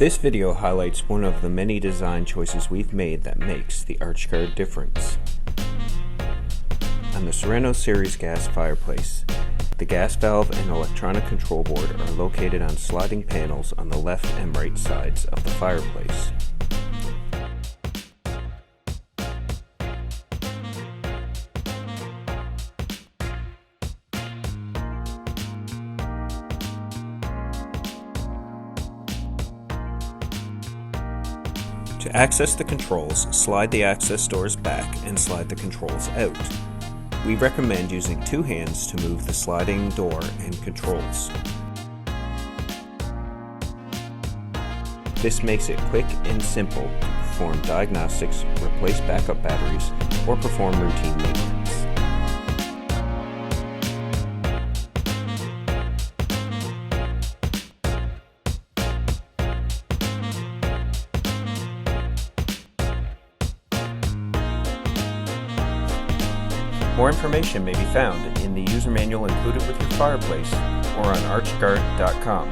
This video highlights one of the many design choices we've made that makes the Archgard difference. On the Sereno series gas fireplace, the gas valve and electronic control board are located on sliding panels on the left and right sides of the fireplace. To access the controls, slide the access doors back and slide the controls out. We recommend using two hands to move the sliding door and controls. This makes it quick and simple to perform diagnostics, replace backup batteries, or perform routine maintenance. More information may be found in the user manual included with your fireplace or on archgard.com.